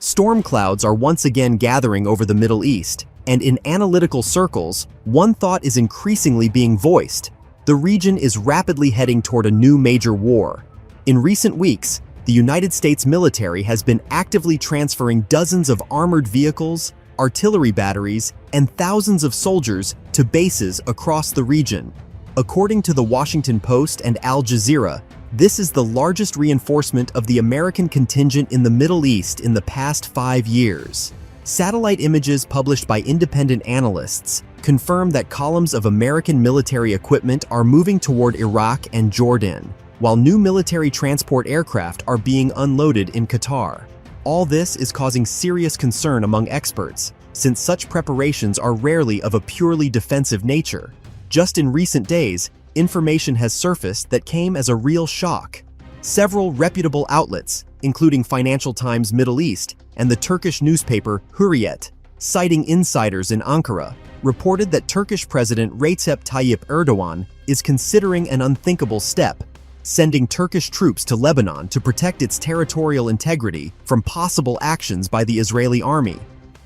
Storm clouds are once again gathering over the Middle East, and in analytical circles, one thought is increasingly being voiced. The region is rapidly heading toward a new major war. In recent weeks, the United States military has been actively transferring dozens of armored vehicles, artillery batteries, and thousands of soldiers to bases across the region. According to the Washington Post and Al Jazeera, this is the largest reinforcement of the American contingent in the Middle East in the past 5 years. Satellite images published by independent analysts confirm that columns of American military equipment are moving toward Iraq and Jordan, while new military transport aircraft are being unloaded in Qatar. All this is causing serious concern among experts, since such preparations are rarely of a purely defensive nature. Just in recent days, information has surfaced that came as a real shock. Several reputable outlets, including Financial Times Middle East and the Turkish newspaper Hürriyet, citing insiders in Ankara, reported that Turkish President Recep Tayyip Erdogan is considering an unthinkable step, sending Turkish troops to Lebanon to protect its territorial integrity from possible actions by the Israeli army.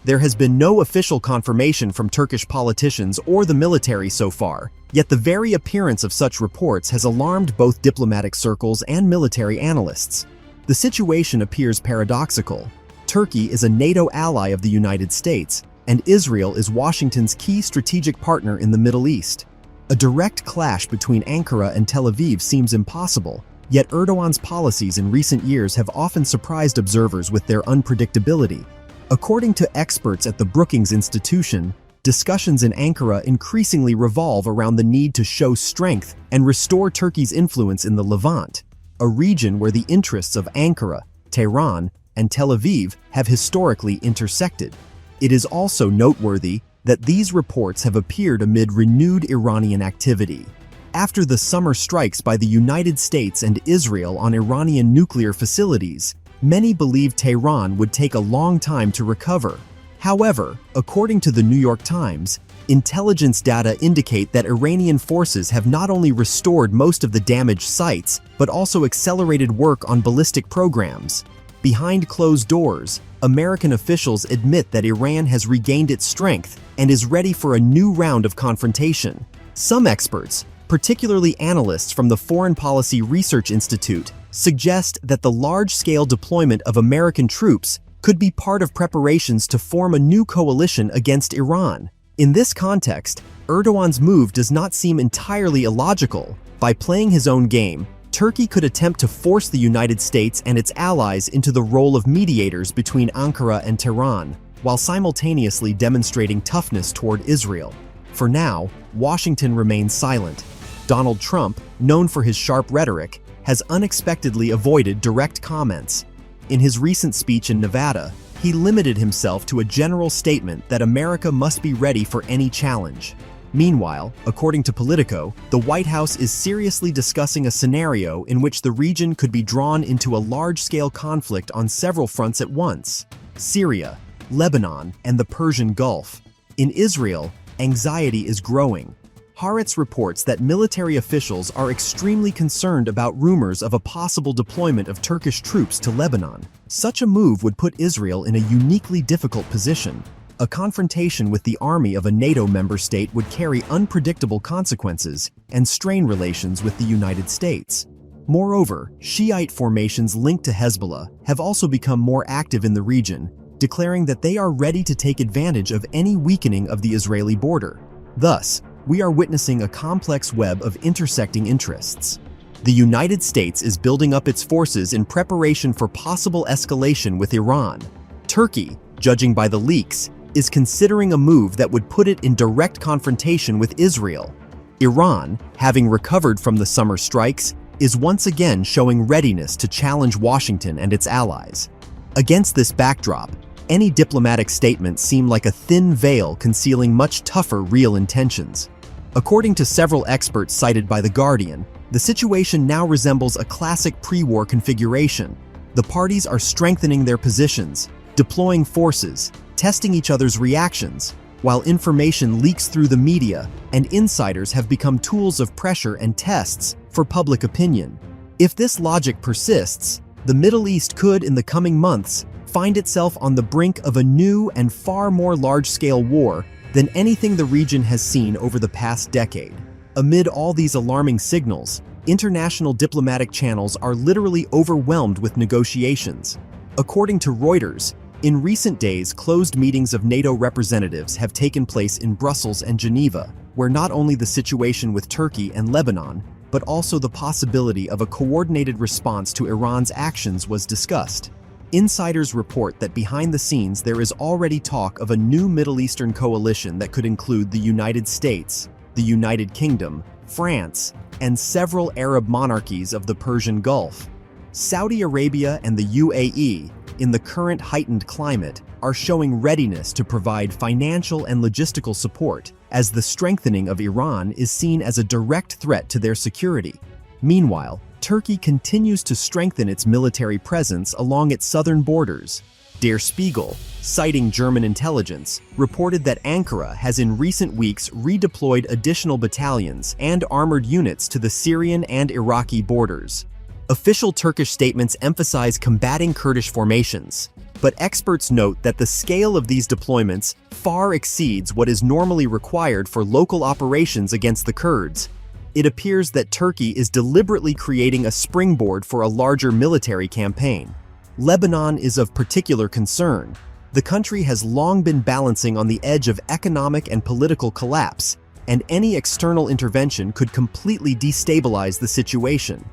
There has been no official confirmation from Turkish politicians or the military so far, yet the very appearance of such reports has alarmed both diplomatic circles and military analysts. The situation appears paradoxical. Turkey is a NATO ally of the United States, and Israel is Washington's key strategic partner in the Middle East. A direct clash between Ankara and Tel Aviv seems impossible, yet Erdogan's policies in recent years have often surprised observers with their unpredictability. According to experts at the Brookings Institution, discussions in Ankara increasingly revolve around the need to show strength and restore Turkey's influence in the Levant, a region where the interests of Ankara, Tehran, and Tel Aviv have historically intersected. It is also noteworthy that these reports have appeared amid renewed Iranian activity. After the summer strikes by the United States and Israel on Iranian nuclear facilities, many believed Tehran would take a long time to recover. However, according to the New York Times, intelligence data indicate that Iranian forces have not only restored most of the damaged sites, but also accelerated work on ballistic programs. Behind closed doors, American officials admit that Iran has regained its strength and is ready for a new round of confrontation. Some experts, particularly analysts from the Foreign Policy Research Institute, suggest that the large-scale deployment of American troops could be part of preparations to form a new coalition against Iran. In this context, Erdogan's move does not seem entirely illogical. By playing his own game, Turkey could attempt to force the United States and its allies into the role of mediators between Ankara and Tehran, while simultaneously demonstrating toughness toward Israel. For now, Washington remains silent. Donald Trump, known for his sharp rhetoric, has unexpectedly avoided direct comments. In his recent speech in Nevada, he limited himself to a general statement that America must be ready for any challenge. Meanwhile, according to Politico, the White House is seriously discussing a scenario in which the region could be drawn into a large-scale conflict on several fronts at once: Syria, Lebanon, and the Persian Gulf. In Israel, anxiety is growing. Haaretz reports that military officials are extremely concerned about rumors of a possible deployment of Turkish troops to Lebanon. Such a move would put Israel in a uniquely difficult position. A confrontation with the army of a NATO member state would carry unpredictable consequences and strain relations with the United States. Moreover, Shiite formations linked to Hezbollah have also become more active in the region, declaring that they are ready to take advantage of any weakening of the Israeli border. Thus, we are witnessing a complex web of intersecting interests. The United States is building up its forces in preparation for possible escalation with Iran. Turkey, judging by the leaks, is considering a move that would put it in direct confrontation with Israel. Iran, having recovered from the summer strikes, is once again showing readiness to challenge Washington and its allies. Against this backdrop, any diplomatic statements seem like a thin veil concealing much tougher real intentions. According to several experts cited by The Guardian, the situation now resembles a classic pre-war configuration. The parties are strengthening their positions, deploying forces, testing each other's reactions, while information leaks through the media and insiders have become tools of pressure and tests for public opinion. If this logic persists, the Middle East could, in the coming months, find itself on the brink of a new and far more large-scale war than anything the region has seen over the past decade. Amid all these alarming signals, international diplomatic channels are literally overwhelmed with negotiations. According to Reuters, in recent days, closed meetings of NATO representatives have taken place in Brussels and Geneva, where not only the situation with Turkey and Lebanon, but also the possibility of a coordinated response to Iran's actions was discussed. Insiders report that behind the scenes there is already talk of a new Middle Eastern coalition that could include the United States, the United Kingdom, France, and several Arab monarchies of the Persian Gulf. Saudi Arabia and the UAE, in the current heightened climate, are showing readiness to provide financial and logistical support, as the strengthening of Iran is seen as a direct threat to their security. Meanwhile, Turkey continues to strengthen its military presence along its southern borders. Der Spiegel, citing German intelligence, reported that Ankara has in recent weeks redeployed additional battalions and armored units to the Syrian and Iraqi borders. Official Turkish statements emphasize combating Kurdish formations, but experts note that the scale of these deployments far exceeds what is normally required for local operations against the Kurds. It appears that Turkey is deliberately creating a springboard for a larger military campaign. Lebanon is of particular concern. The country has long been balancing on the edge of economic and political collapse, and any external intervention could completely destabilize the situation.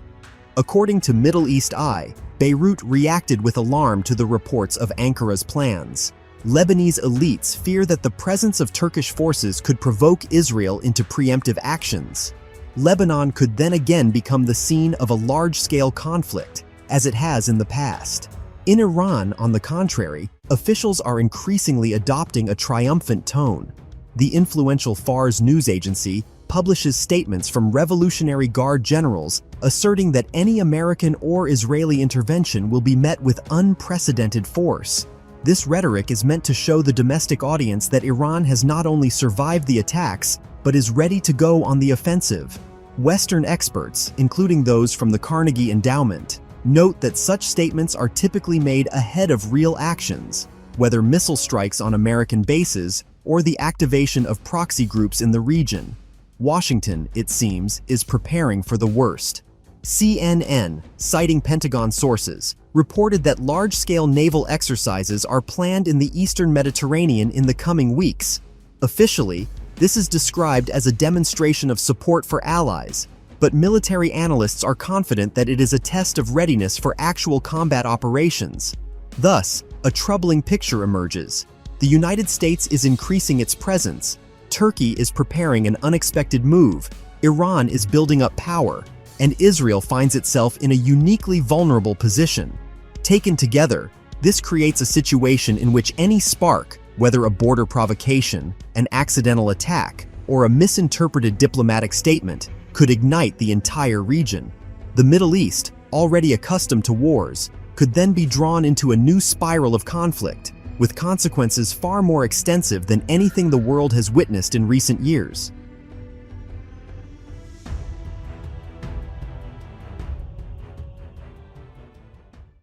According to Middle East Eye, Beirut reacted with alarm to the reports of Ankara's plans. Lebanese elites fear that the presence of Turkish forces could provoke Israel into preemptive actions. Lebanon could then again become the scene of a large-scale conflict, as it has in the past. In Iran, on the contrary, officials are increasingly adopting a triumphant tone. The influential Fars news agency publishes statements from Revolutionary Guard generals asserting that any American or Israeli intervention will be met with unprecedented force. This rhetoric is meant to show the domestic audience that Iran has not only survived the attacks, but is ready to go on the offensive. Western experts, including those from the Carnegie Endowment, note that such statements are typically made ahead of real actions, whether missile strikes on American bases or the activation of proxy groups in the region. Washington, it seems, is preparing for the worst. CNN, citing Pentagon sources, reported that large-scale naval exercises are planned in the eastern Mediterranean in the coming weeks. Officially, this is described as a demonstration of support for allies, but military analysts are confident that it is a test of readiness for actual combat operations. Thus, a troubling picture emerges. The United States is increasing its presence, Turkey is preparing an unexpected move, Iran is building up power, and Israel finds itself in a uniquely vulnerable position. Taken together, this creates a situation in which any spark, whether a border provocation, an accidental attack, or a misinterpreted diplomatic statement, could ignite the entire region. The Middle East, already accustomed to wars, could then be drawn into a new spiral of conflict, with consequences far more extensive than anything the world has witnessed in recent years.